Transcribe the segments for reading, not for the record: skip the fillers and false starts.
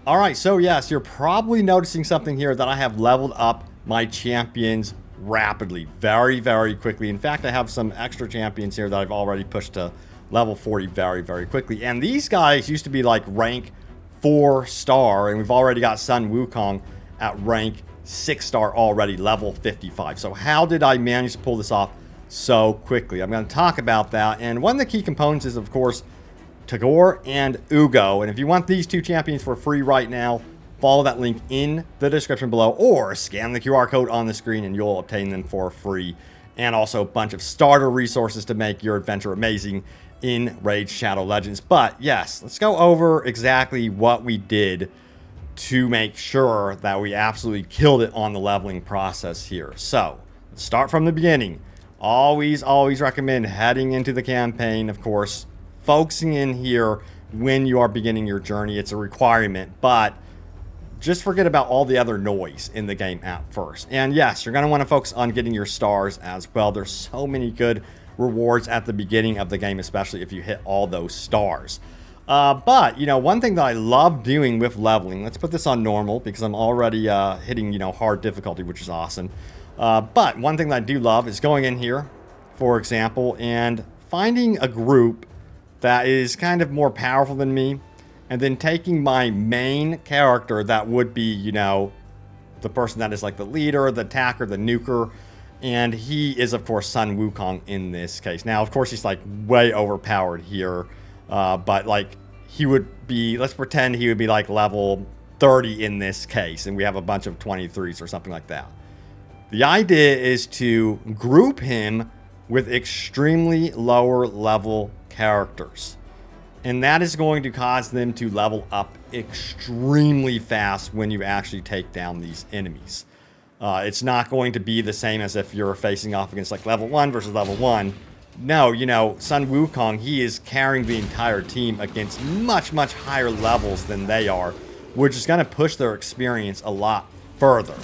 All right, so yes, you're probably noticing something here that I have leveled up my champions rapidly, very, very quickly. In fact, I have some extra champions here that I've already pushed to level 40 very, very quickly. And these guys used to be like rank 4-star, and we've already got Sun Wukong at rank 6-star already, level 55. So how did I manage to pull this off so quickly? I'm going to talk about that. And one of the key components is, of course, Teodor and Ugo. And if you want these two champions for free right now, follow that link in the description below or scan the QR code on the screen and you'll obtain them for free. And also a bunch of starter resources to make your adventure amazing in Raid Shadow Legends. But yes, let's go over exactly what we did to make sure that we absolutely killed it on the leveling process here. So let's start from the beginning. Always recommend heading into the campaign, of course, focusing in here when you are beginning your journey. It's a requirement, but just forget about all the other noise in the game at first. And yes, you're going to want to focus on getting your stars as well. There's so many good rewards at the beginning of the game, especially if you hit all those stars. But, you know, one thing that I love doing with leveling, let's put this on normal because I'm already hitting, you know, hard difficulty, which is awesome. But one thing that I do love is going in here, for example, and finding a group that is kind of more powerful than me, and then taking my main character that would be, you know, the person that is like the leader, the attacker, the nuker, and he is, of course, Sun Wukong in this case. Now, of course, he's like way overpowered here, but like he would be, let's pretend he would be like level 30 in this case, and we have a bunch of 23s or something like that. The idea is to group him with extremely lower level characters, and that is going to cause them to level up extremely fast when you actually take down these enemies. It's not going to be the same as if you're facing off against like level 1 versus level 1. No, you know, Sun Wukong, he is carrying the entire team against much higher levels than they are, which is going to push their experience a lot further.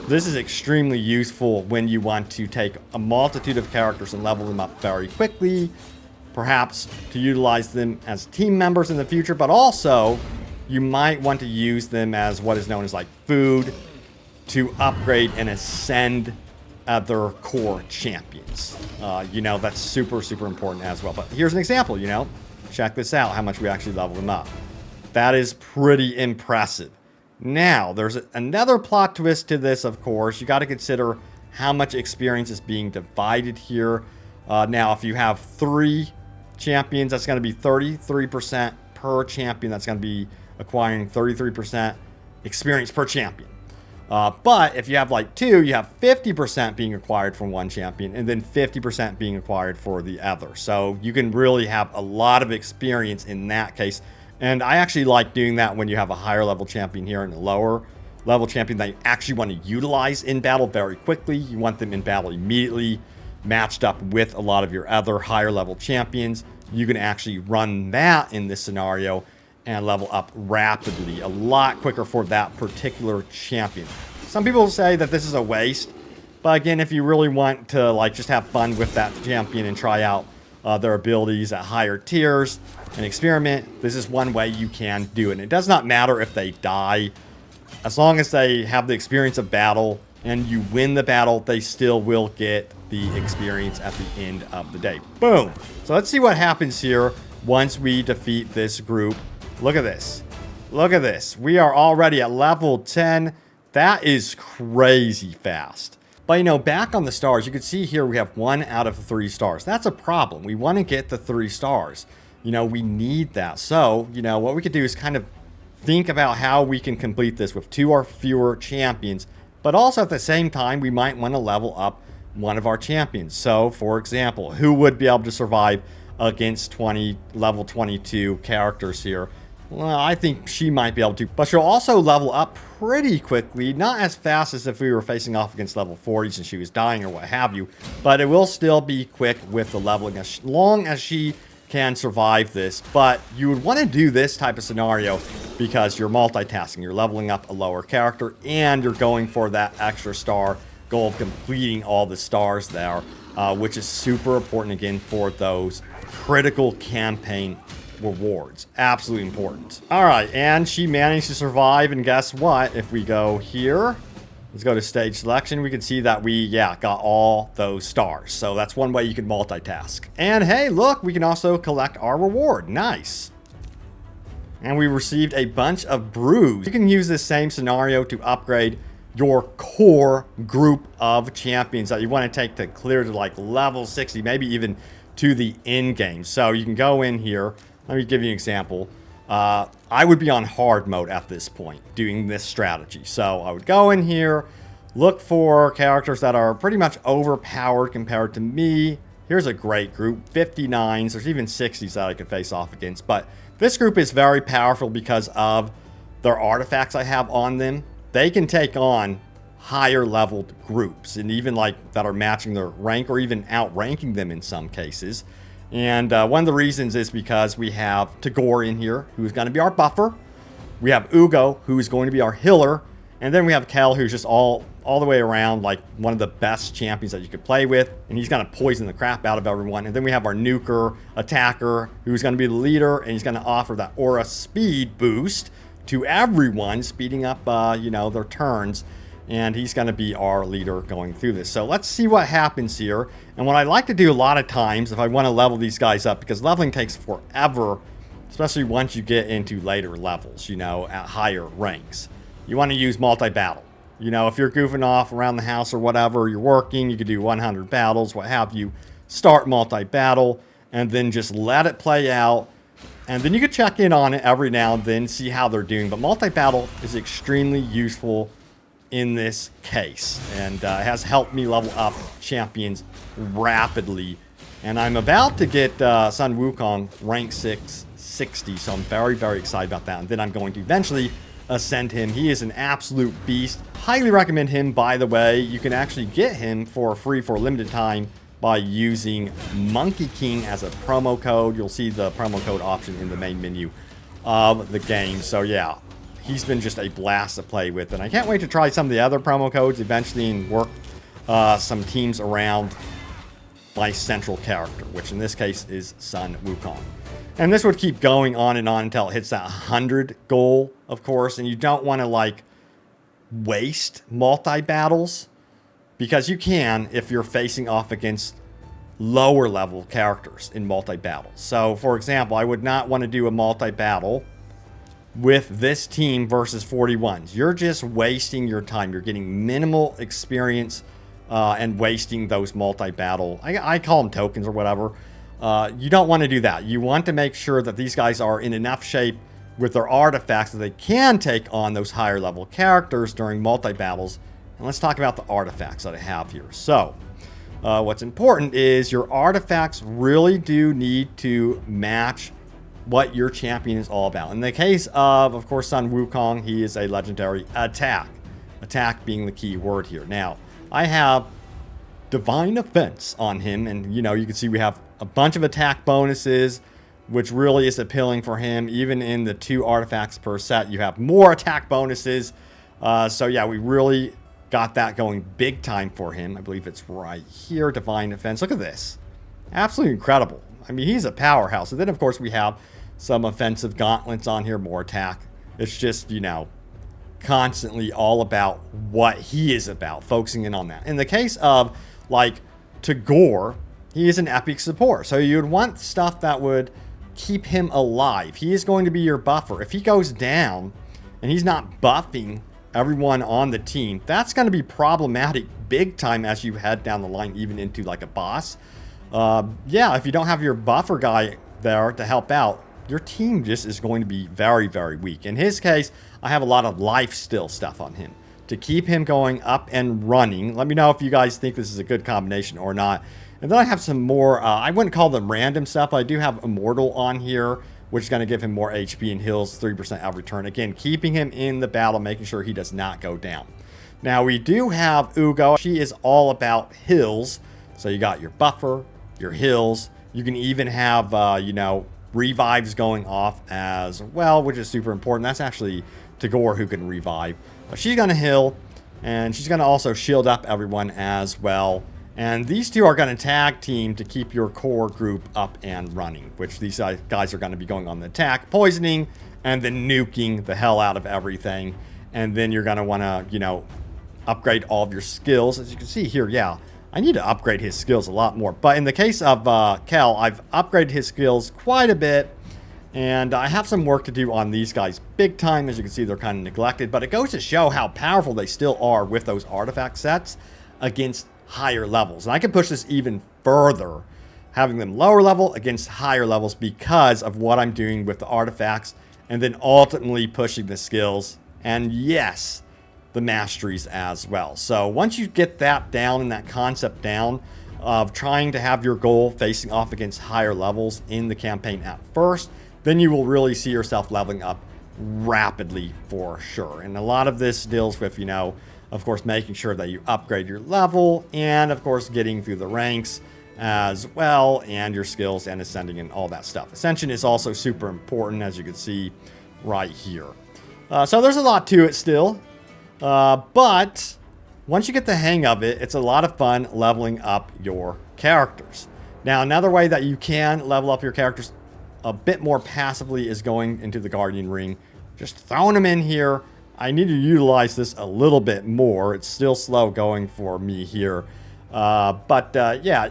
This is extremely useful when you want to take a multitude of characters and level them up very quickly, perhaps to utilize them as team members in the future, but also you might want to use them as what is known as like food to upgrade and ascend other core champions. You know, that's super important as well. But here's an example, you know, check this out, how much we actually level them up. That is pretty impressive. Now, there's another plot twist to this, of course. You got to consider how much experience is being divided here. Now, if you have 3 champions, that's going to be 33% per champion. That's going to be acquiring 33% experience per champion. But if you have like 2, you have 50% being acquired from one champion and then 50% being acquired for the other. So you can really have a lot of experience in that case. And I actually like doing that when you have a higher level champion here and a lower level champion that you actually want to utilize in battle very quickly. You want them in battle immediately, matched up with a lot of your other higher level champions. You can actually run that in this scenario and level up rapidly, a lot quicker for that particular champion. Some people say that this is a waste, but again, if you really want to like just have fun with that champion and try out their abilities at higher tiers and experiment, this is one way you can do it. And it does not matter if they die, as long as they have the experience of battle and you win the battle, they still will get the experience at the end of the day. Boom. So let's see what happens here once we defeat this group. Look at this. Look at this. We are already at level 10. That is crazy fast. But, you know, back on the stars, you can see here we have 1 out of 3 stars. That's a problem. We want to get the 3 stars. You know, we need that. So, you know, what we could do is kind of think about how we can complete this with 2 or fewer champions. But also at the same time, we might want to level up one of our champions. So, for example, who would be able to survive against level 22 characters here? Well, I think she might be able to, but she'll also level up pretty quickly, not as fast as if we were facing off against level 40s and she was dying or what have you, but it will still be quick with the leveling as long as she can survive this. But you would want to do this type of scenario because you're multitasking, you're leveling up a lower character and you're going for that extra star goal of completing all the stars there, which is super important again for those critical campaign rewards. Absolutely important. All right, and she managed to survive, and guess what? If we go here, let's go to stage selection, we can see that we, got all those stars. So that's one way you can multitask. And hey, look, we can also collect our reward. Nice. And we received a bunch of brews. You can use this same scenario to upgrade your core group of champions that you want to take to clear to like level 60, maybe even to the end game. So you can go in here. Let me give you an example. I would be on hard mode at this point doing this strategy. So I would go in here, look for characters that are pretty much overpowered compared to me. Here's a great group, 59s. There's even 60s that I could face off against. But this group is very powerful because of their artifacts I have on them. They can take on higher leveled groups and even like that are matching their rank or even outranking them in some cases. And one of the reasons is because we have Teodor in here, who's going to be our buffer. We have Ugo, who's going to be our healer. And then we have Kel, who's just all the way around like one of the best champions that you could play with. And he's going to poison the crap out of everyone. And then we have our nuker attacker, who's going to be the leader. And he's going to offer that aura speed boost to everyone, speeding up, their turns. And he's going to be our leader going through this. So let's see what happens here. And what I like to do a lot of times, if I want to level these guys up, because leveling takes forever, especially once you get into later levels, at higher ranks. You want to use multi-battle. If you're goofing off around the house or whatever, you're working, you could do 100 battles, what have you. Start multi-battle, and then just let it play out. And then you could check in on it every now and then, see how they're doing. But multi-battle is extremely useful in this case, and it has helped me level up champions rapidly. And I'm about to get Sun Wukong rank 660, so I'm very, very excited about that. And then I'm going to eventually ascend him. He is an absolute beast. Highly recommend him, by the way. You can actually get him for free for a limited time by using Monkey King as a promo code. You'll see the promo code option in the main menu of the game. So yeah, he's been just a blast to play with, and I can't wait to try some of the other promo codes eventually and work some teams around my central character, which in this case is Sun Wukong. And this would keep going on and on until it hits that 100 goal, of course, and you don't want to waste multi-battles, because you can if you're facing off against lower level characters in multi-battles. So for example, I would not want to do a multi-battle with this team versus 41s. You're just wasting your time. You're getting minimal experience and wasting those multi-battle. I call them tokens or whatever. You don't want to do that. You want to make sure that these guys are in enough shape with their artifacts that they can take on those higher level characters during multi-battles. And let's talk about the artifacts that I have here. So what's important is your artifacts really do need to match what your champion is all about. In the case of course, Sun Wukong, he is a legendary attack. Attack being the key word here. Now, I have Divine Offense on him, and you can see we have a bunch of attack bonuses, which really is appealing for him. Even in the 2 artifacts per set, you have more attack bonuses. So yeah, we really got that going big time for him. I believe it's right here, Divine Offense. Look at this. Absolutely incredible. I mean, he's a powerhouse. And then, of course, we have some offensive gauntlets on here, more attack. It's just, constantly all about what he is about, focusing in on that. In the case of, Teodor, he is an epic support. So you'd want stuff that would keep him alive. He is going to be your buffer. If he goes down and he's not buffing everyone on the team, that's going to be problematic big time as you head down the line, even into a boss. If you don't have your buffer guy there to help out, your team just is going to be very, very weak. In his case, I have a lot of life steal stuff on him to keep him going up and running. Let me know if you guys think this is a good combination or not. And then I have some more, I wouldn't call them random stuff. I do have Immortal on here, which is going to give him more HP and heals 3% every turn. Again, keeping him in the battle, making sure he does not go down. Now, we do have Ugo. She is all about heals. So you got your buffer, your heals. You can even have, revives going off as well, which is super important. That's actually Teodor who can revive. But she's going to heal, and she's going to also shield up everyone as well. And these two are going to tag team to keep your core group up and running, which these guys are going to be going on the attack, poisoning, and then nuking the hell out of everything. And then you're going to want to, you know, upgrade all of your skills. As you can see here, yeah, I need to upgrade his skills a lot more. But in the case of Kel, I've upgraded his skills quite a bit. And I have some work to do on these guys big time. As you can see, they're kind of neglected. But it goes to show how powerful they still are with those artifact sets against higher levels. And I can push this even further, having them lower level against higher levels because of what I'm doing with the artifacts, and then ultimately pushing the skills and, yes, the masteries as well. So once you get that down and that concept down of trying to have your goal facing off against higher levels in the campaign at first, then you will really see yourself leveling up rapidly for sure. And a lot of this deals with, you know, of course, making sure that you upgrade your level and, of course, getting through the ranks as well, and your skills and ascending and all that stuff. Ascension is also super important, as you can see right here. So there's a lot to it still, but once you get the hang of it, it's a lot of fun leveling up your characters. Now, another way that you can level up your characters a bit more passively is going into the Guardian Ring, just throwing them in here. I need to utilize this a little bit more. It's still slow going for me here. Yeah,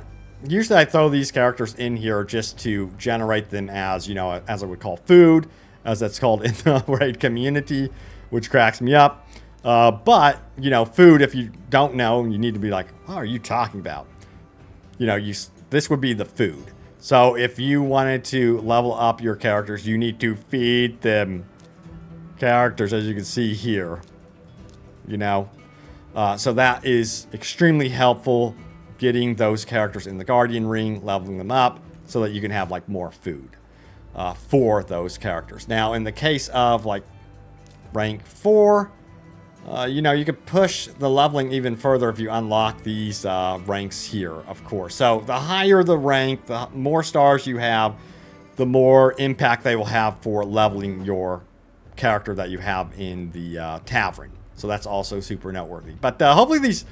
usually I throw these characters in here just to generate them as, you know, as I would call food, as that's called in the raid community, which cracks me up. But, you know, food, if you don't know, you need to be like, what are you talking about? You know, this would be the food. So if you wanted to level up your characters, you need to feed them characters, as you can see here, you know. So that is extremely helpful, getting those characters in the Guardian Ring, leveling them up so that you can have like more food for those characters. Now in the case of like rank 4, you know, you could push the leveling even further if you unlock these ranks here, of course. So the higher the rank, the more stars you have, the more impact they will have for leveling your character that you have in the tavern. So that's also super noteworthy. But hopefully these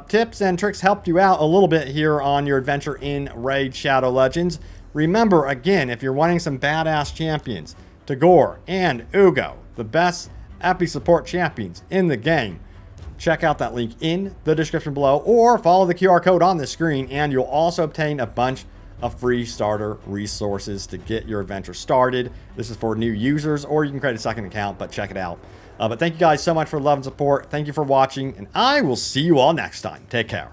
tips and tricks helped you out a little bit here on your adventure in Raid Shadow Legends. Remember, again, if you're wanting some badass champions, Teodor and Ugo, the best epi support champions in the game, check out that link in the description below, or follow the QR code on the screen, and you'll also obtain a bunch of free starter resources to get your adventure started. This is for new users, or you can create a second account, but check it out. But thank you guys so much for the love and support. Thank you for watching, and I will see you all next time. Take care.